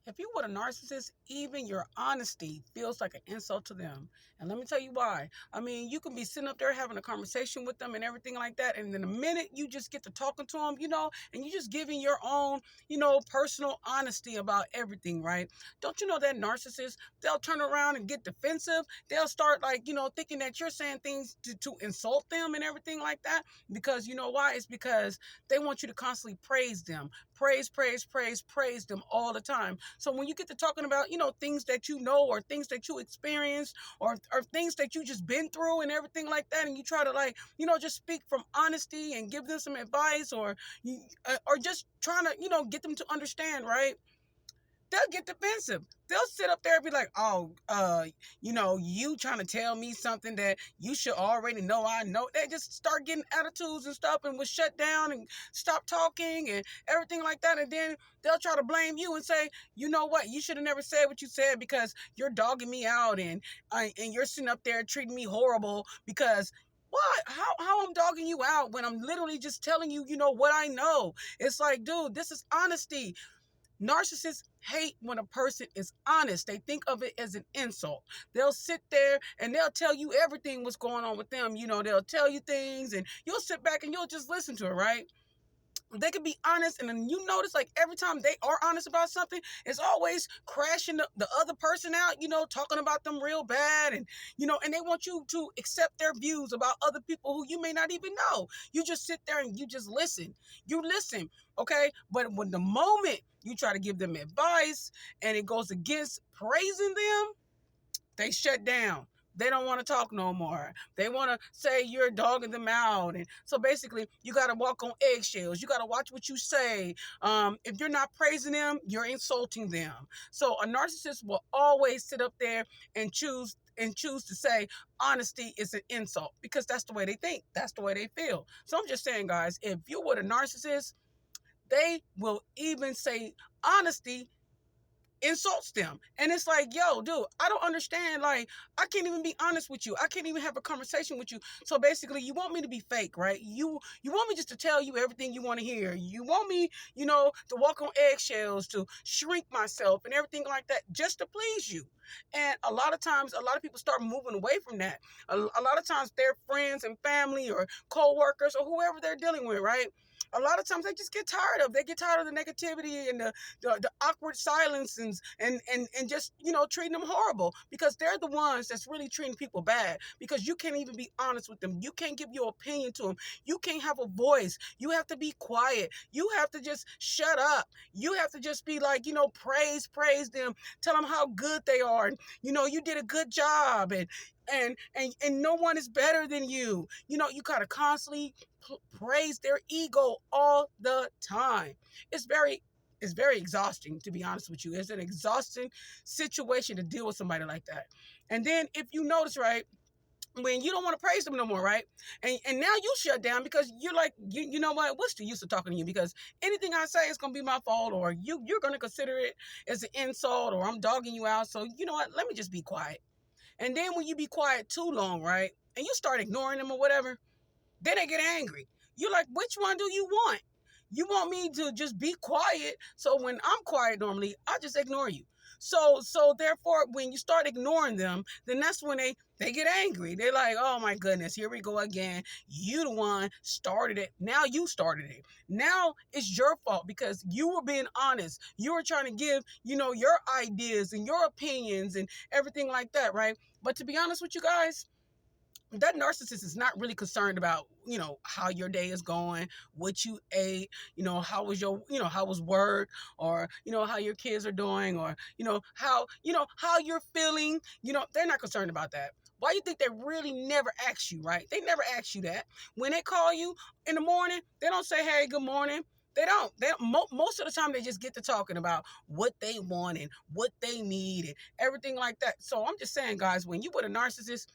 If you with a narcissist, even your honesty feels like an insult to them. And let me tell you why. I mean, you can be sitting up there having a conversation with them and everything like that. And then the minute you just get to talking to them, and you just giving your own, personal honesty about everything, right? Don't you know that narcissists, they'll turn around and get defensive. They'll start like, thinking that you're saying things to insult them and everything like that. Because you know why? It's because they want you to constantly praise them. Praise them all the time. So when you get to talking about, things that you know or things that you experienced or things that you just been through and everything like that, and you try to like, just speak from honesty and give them some advice or just trying to, get them to understand, right? They'll get defensive. They'll sit up there and be like, oh, you trying to tell me something that you should already know I know. They just start getting attitudes and stuff and will shut down and stop talking and everything like that. And then they'll try to blame you and say, you know what, you should have never said what you said because you're dogging me out and you're sitting up there treating me horrible because what? How I'm dogging you out when I'm literally just telling you, what I know. It's like, dude, this is honesty. Narcissists hate when a person is honest. They think of it as an insult. They'll sit there and they'll tell you everything what's going on with them. They'll tell you things and you'll sit back and you'll just listen to it, right? They can be honest, and then you notice like every time they are honest about something, it's always crashing the other person out, talking about them real bad, and they want you to accept their views about other people who you may not even know. You just sit there and you just listen. You listen, okay? But when the moment you try to give them advice and it goes against praising them, they shut down. They don't want to talk no more. They want to say you're dogging them out. And so basically, you got to walk on eggshells. You got to watch what you say. If you're not praising them, you're insulting them. So a narcissist will always sit up there and choose to say honesty is an insult because that's the way they think. That's the way they feel. So I'm just saying, guys, if you're with a narcissist, they will even say honesty insults them. And it's like, yo, dude, I don't understand. Like, I can't even be honest with you. I can't even have a conversation with you. So basically, you want me to be fake, right? You want me just to tell you everything you want to hear. You want me, to walk on eggshells, to shrink myself and everything like that just to please you. And a lot of times, a lot of people start moving away from that. A lot of times, their friends and family or co-workers or whoever they're dealing with, right? A lot of times they just get tired of. They get tired of the negativity and the awkward silence and just treating them horrible because they're the ones that's really treating people bad because you can't even be honest with them. You can't give your opinion to them. You can't have a voice. You have to be quiet. You have to just shut up. You have to just be like, praise them, tell them how good they are, and you did a good job, and no one is better than you. You gotta constantly praise their ego all the time. It's very exhausting, to be honest with you. It's an exhausting situation to deal with somebody like that. And then if you notice, right, when you don't want to praise them no more, right? And now you shut down because you're like, you know what? What's the use of talking to you? Because anything I say is going to be my fault, or you're going to consider it as an insult, or I'm dogging you out. So you know what? Let me just be quiet. And then when you be quiet too long, right? And you start ignoring them or whatever, then they get angry. You're like, which one do you want? You want me to just be quiet. So when I'm quiet normally, I just ignore you. So therefore, when you start ignoring them, then that's when they get angry. They're like, oh my goodness, here we go again. You the one started it. Now you started it. Now it's your fault because you were being honest. You were trying to give, your ideas and your opinions and everything like that, right? But to be honest with you guys, that narcissist is not really concerned about, how your day is going, what you ate, how was work, or, how your kids are doing, or, how you're feeling. They're not concerned about that. Why you think they really never ask you, right? They never ask you that. When they call you in the morning, they don't say, hey, good morning. They don't. Most of the time, they just get to talking about what they want and what they need and everything like that. So I'm just saying, guys, when you with a narcissist,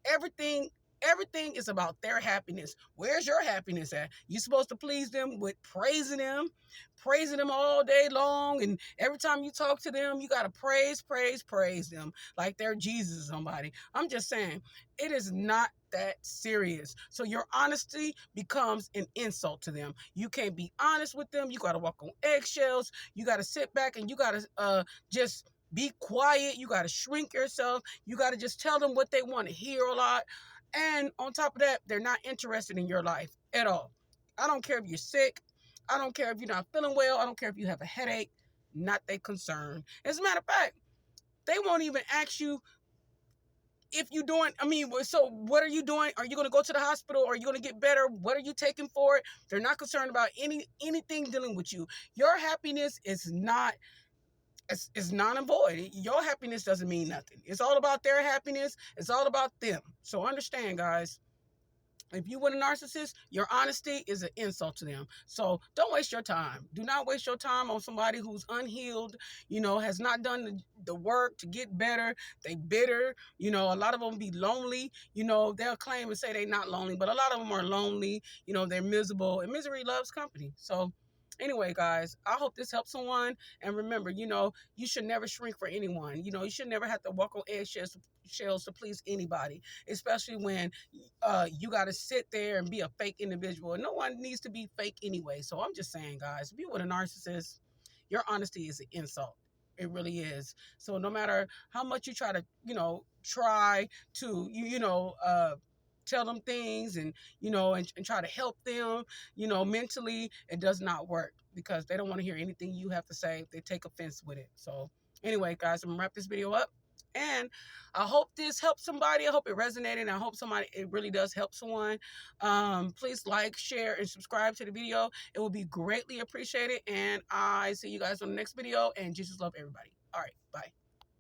everything Everything is about their happiness. Where's your happiness at? You're supposed to please them with praising them all day long. And every time you talk to them, you got to praise them like they're Jesus or somebody. I'm just saying, it is not that serious. So your honesty becomes an insult to them. You can't be honest with them. You got to walk on eggshells. You got to sit back and you got to just be quiet. You got to shrink yourself. You got to just tell them what they want to hear a lot. And on top of that, they're not interested in your life at all. I don't care if you're sick. I don't care if you're not feeling well. I don't care if you have a headache. Not their concern. As a matter of fact, they won't even ask you if you're doing, so what are you doing? Are you going to go to the hospital? Are you going to get better? What are you taking for it? They're not concerned about anything dealing with you. Your happiness is not, it's non and void. Your happiness doesn't mean nothing. It's all about their happiness. It's all about them. So understand, guys. If you with a narcissist, your honesty is an insult to them. So don't waste your time. Do not waste your time on somebody who's unhealed, has not done the work to get better. They bitter. A lot of them be lonely. They'll claim and say they're not lonely, but a lot of them are lonely. They're miserable, and misery loves company. So anyway, guys, I hope this helps someone. And remember, you should never shrink for anyone. You should never have to walk on eggshells to please anybody, especially when you got to sit there and be a fake individual. No one needs to be fake anyway. So I'm just saying, guys, if you're with a narcissist, your honesty is an insult. It really is. So no matter how much you try to, try to, tell them things and, and try to help them, mentally, it does not work because they don't want to hear anything you have to say. They take offense with it. So anyway, guys, I'm gonna wrap this video up. And I hope this helped somebody. I hope it resonated. And I hope it really does help someone. Please like, share, and subscribe to the video. It will be greatly appreciated. And I see you guys on the next video. And Jesus love everybody. All right. Bye.